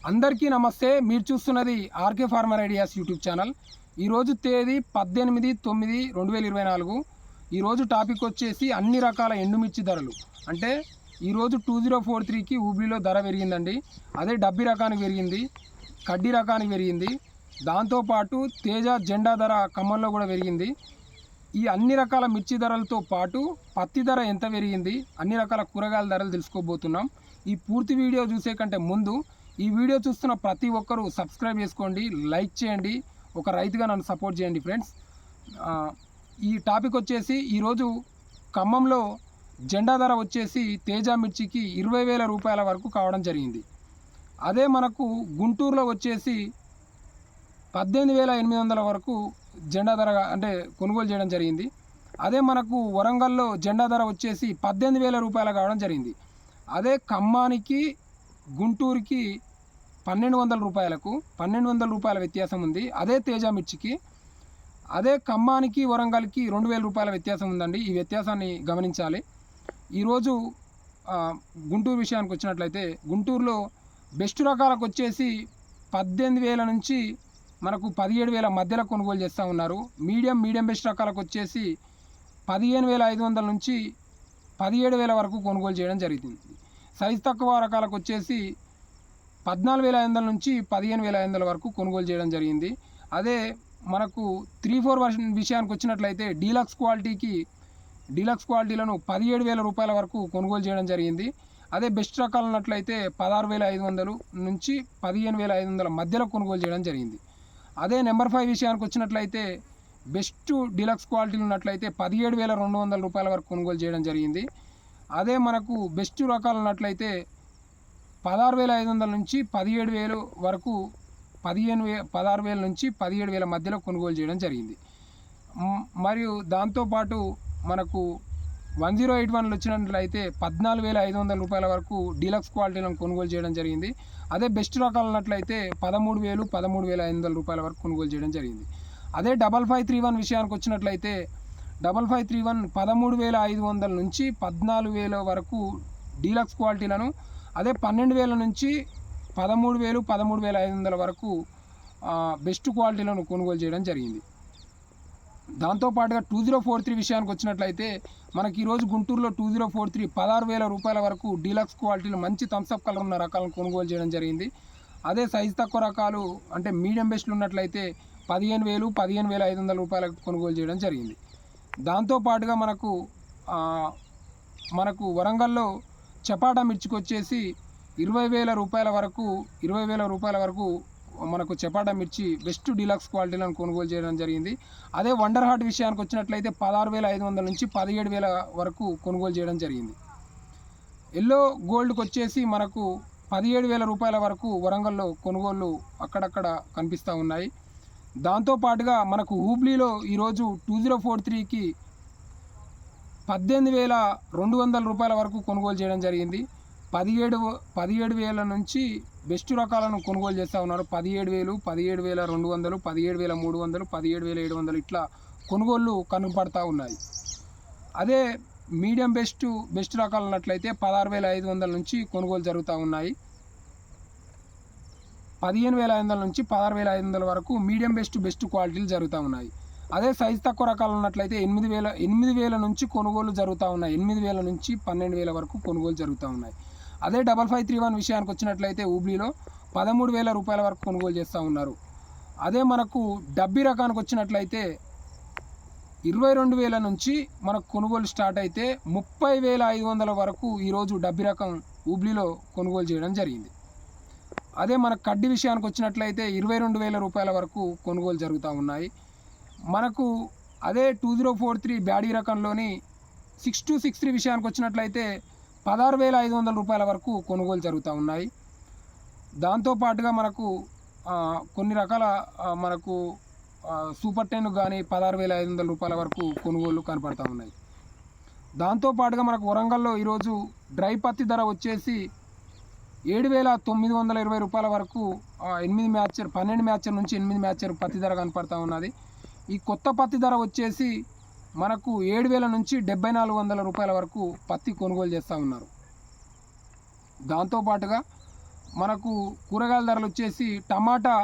అందరికీ నమస్తే. మీరు చూస్తున్నది RK farmer ideas YouTube channel. ఈరోజు తేదీ 18/9/2024. ఈరోజు టాపిక్ వచ్చేసి అన్ని రకాల ఎండుమిర్చి ధరలు. అంటే ఈరోజు 2043కి హుబ్లీలో ధర పెరిగిందండి. అదే డబ్బి రకానికి పెరిగింది, కడ్డీ రకానికి పెరిగింది. దాంతోపాటు తేజ జెండా ధర ఖమ్మంలో కూడా పెరిగింది. ఈ అన్ని రకాల మిర్చి ధరలతో పాటు పత్తి ధర ఎంత పెరిగింది, అన్ని రకాల కూరగాయల ధరలు తెలుసుకోబోతున్నాం. ఈ పూర్తి వీడియో చూసే కంటే ముందు ఈ వీడియో చూస్తున్న ప్రతి ఒక్కరూ సబ్స్క్రైబ్ చేసుకోండి, లైక్ చేయండి. ఒక రైతుగా నన్ను సపోర్ట్ చేయండి ఫ్రెండ్స్. ఈ టాపిక్ వచ్చేసి ఈరోజు ఖమ్మంలో జెండా ధర వచ్చేసి తేజ మిర్చికి 20,000 రూపాయల వరకు కావడం జరిగింది. అదే మనకు గుంటూరులో వచ్చేసి 18,800 వరకు జెండా ధర అంటే కొనుగోలు చేయడం జరిగింది. అదే మనకు వరంగల్లో జెండా ధర వచ్చేసి 18,000 రూపాయలు కావడం జరిగింది. అదే ఖమ్మానికి గుంటూరుకి 1,200 రూపాయలకు 1,200 రూపాయల వ్యత్యాసం ఉంది. అదే తేజ మిర్చికి. అదే ఖమ్మానికి వరంగల్కి 2,000 రూపాయల వ్యత్యాసం ఉందండి. ఈ వ్యత్యాసాన్ని గమనించాలి. ఈరోజు గుంటూరు విషయానికి వచ్చినట్లయితే గుంటూరులో బెస్ట్ రకాలకు వచ్చేసి 18,000 నుంచి మనకు 17,000 మధ్యలో కొనుగోలు చేస్తూ ఉన్నారు. మీడియం బెస్ట్ రకాలకు వచ్చేసి 15,500 నుంచి 17,000 వరకు కొనుగోలు చేయడం జరుగుతుంది. సైజు తక్కువ రకాలకు వచ్చేసి 14,500 నుంచి 15,500 వరకు కొనుగోలు చేయడం జరిగింది. అదే మనకు 3-4 విషయానికి వచ్చినట్లయితే డీలక్స్ క్వాలిటీలను 17,000 రూపాయల వరకు కొనుగోలు చేయడం జరిగింది. అదే బెస్ట్ రకాలు ఉన్నట్లయితే 16,500 నుంచి 15,500 మధ్యలో కొనుగోలు చేయడం జరిగింది. అదే నెంబర్ 5 విషయానికి వచ్చినట్లయితే బెస్ట్ డీలక్స్ క్వాలిటీలు ఉన్నట్లయితే 17,200 రూపాయల వరకు కొనుగోలు చేయడం జరిగింది. అదే మనకు బెస్ట్ రకాలు ఉన్నట్లయితే 16,500 నుంచి 17,000 వరకు 16,000 నుంచి 17,000 మధ్యలో కొనుగోలు చేయడం జరిగింది. మరియు దాంతోపాటు మనకు 1081 వచ్చినట్లయితే 14,500 రూపాయల వరకు డీలక్స్ క్వాలిటీలను కొనుగోలు చేయడం జరిగింది. అదే బెస్ట్ రకాలు ఉన్నట్లయితే 13,000 13,500 రూపాయల వరకు కొనుగోలు చేయడం జరిగింది. అదే 5531 విషయానికి వచ్చినట్లయితే 5531 13,500 నుంచి 14,000 వరకు డీలక్స్ క్వాలిటీలను, అదే 12,000 నుంచి 13,000 13,500 వరకు బెస్ట్ క్వాలిటీలను కొనుగోలు చేయడం జరిగింది. దాంతోపాటుగా 2043 విషయానికి వచ్చినట్లయితే మనకి ఈరోజు గుంటూరులో 2043 16,000 రూపాయల వరకు డీలక్స్ క్వాలిటీలు మంచి థమ్స్అప్ కలర్ ఉన్న రకాలను కొనుగోలు చేయడం జరిగింది. అదే సైజు తక్కువ రకాలు అంటే మీడియం బెస్ట్లు ఉన్నట్లయితే 15,000 15,500 రూపాయలకు కొనుగోలు చేయడం జరిగింది. దాంతోపాటుగా మనకు వరంగల్లో చపాటా మిర్చికి వచ్చేసి 20,000 రూపాయల వరకు మనకు చపాటా మిర్చి బెస్ట్ డీలక్స్ క్వాలిటీలను కొనుగోలు చేయడం జరిగింది. అదే వండర్ హార్ట్ విషయానికి వచ్చినట్లయితే 16,500 నుంచి 17,000 వరకు కొనుగోలు చేయడం జరిగింది. ఎల్లో గోల్డ్కి వచ్చేసి మనకు 17,000 రూపాయల వరకు వరంగల్లో కొనుగోళ్ళు అక్కడక్కడ కనిపిస్తూ ఉన్నాయి. దాంతోపాటుగా మనకు హుబ్లీలో ఈరోజు 2043కి 18,200 రూపాయల వరకు కొనుగోలు చేయడం జరిగింది. 17,000 నుంచి బెస్ట్ రకాలను కొనుగోలు చేస్తూ ఉన్నారు. 17,000 17,200 17,300 17,700 ఇట్లా కొనుగోళ్ళు కనపడతా ఉన్నాయి. అదే మీడియం బెస్ట్ రకాలు ఉన్నట్లయితే 16,500 నుంచి కొనుగోలు జరుగుతూ ఉన్నాయి. 15,500 నుంచి 16,500 వరకు మీడియం బెస్ట్ క్వాలిటీలు జరుగుతూ ఉన్నాయి. అదే సైజు తక్కువ రకాలు ఉన్నట్లయితే 8,000 నుంచి కొనుగోలు జరుగుతూ ఉన్నాయి. 8,000 నుంచి 12,000 వరకు కొనుగోలు జరుగుతూ ఉన్నాయి. అదే 5531 విషయానికి వచ్చినట్లయితే హుబ్లీలో 13,000 రూపాయల వరకు కొనుగోలు చేస్తూ ఉన్నారు. అదే మనకు డబ్బీ రకానికి వచ్చినట్లయితే 22,000 నుంచి మనకు కొనుగోలు స్టార్ట్ అయితే 30,500 వరకు ఈరోజు డబ్బీ రకం హుబ్లీలో కొనుగోలు చేయడం జరిగింది. అదే మన కడ్డీ విషయానికి వచ్చినట్లయితే 22,000 రూపాయల వరకు కొనుగోలు జరుగుతూ ఉన్నాయి. మనకు అదే 2043 బ్యాడీ రకంలోని 6263 విషయానికి వచ్చినట్లయితే 16,500 రూపాయల వరకు కొనుగోలు జరుగుతూ ఉన్నాయి. దాంతోపాటుగా మనకు కొన్ని రకాల మనకు సూపర్ 10 కానీ 16,500 రూపాయల వరకు కొనుగోలు కనపడతా ఉన్నాయి. దాంతోపాటుగా మనకు వరంగల్లో ఈరోజు డ్రై పత్తి ధర వచ్చేసి 7,920 రూపాయల వరకు 12 మ్యాచర్ నుంచి 8 మ్యాచర్ పత్తి ధర కనపడతా ఉన్నది. ఈ కొత్త పత్తి ధర వచ్చేసి మనకు 7,000 నుంచి 7,400 రూపాయల వరకు పత్తి కొనుగోలు చేస్తూ ఉన్నారు. దాంతోపాటుగా మనకు కూరగాయల ధరలు వచ్చేసి టమాటా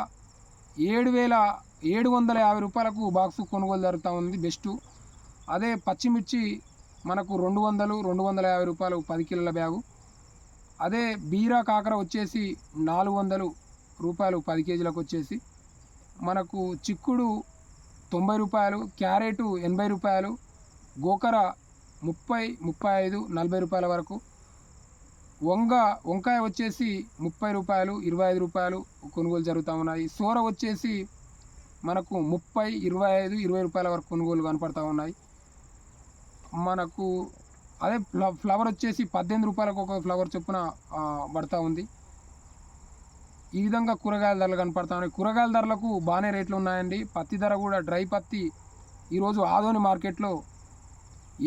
7,750 రూపాయలకు బాక్సు కొనుగోలు జరుగుతూ ఉంది బెస్ట్. అదే పచ్చిమిర్చి మనకు 200-250 రూపాయలు 10 కిలోల బ్యాగు. అదే బీరా కాకర వచ్చేసి 400 రూపాయలు 10 కేజీలకు వచ్చేసి. మనకు చిక్కుడు 90 రూపాయలు, క్యారెట్ 80 రూపాయలు, గోకర 30-35-40 రూపాయల వరకు. వంకాయ వచ్చేసి 30 రూపాయలు 25 రూపాయలు కొనుగోలు జరుగుతూ ఉన్నాయి. సోర వచ్చేసి మనకు 30-25-20 రూపాయల వరకు కొనుగోలు కనపడతా ఉన్నాయి. మనకు అదే ఫ్లవర్ వచ్చేసి 18 రూపాయలకు ఒక ఫ్లవర్ చొప్పున పడతా ఉంది. ఈ విధంగా కూరగాయల ధరలు కనపడతా ఉన్నాయి. కూరగాయల ధరలకు బాగానే రేట్లు ఉన్నాయండి. పత్తి ధర కూడా డ్రై పత్తి ఈరోజు ఆదోని మార్కెట్లో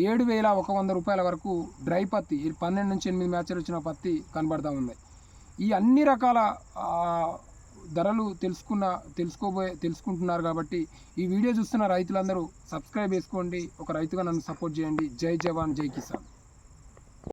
7,100 రూపాయల వరకు డ్రై పత్తి 12-8 మ్యాచ్లు వచ్చిన పత్తి కనబడతా ఉంది. ఈ అన్ని రకాల ధరలు తెలుసుకుంటున్నారు కాబట్టి ఈ వీడియో చూస్తున్న రైతులందరూ సబ్స్క్రైబ్ చేసుకోండి. ఒక రైతుగా నన్ను సపోర్ట్ చేయండి. జై జవాన్ జై కిసాన్.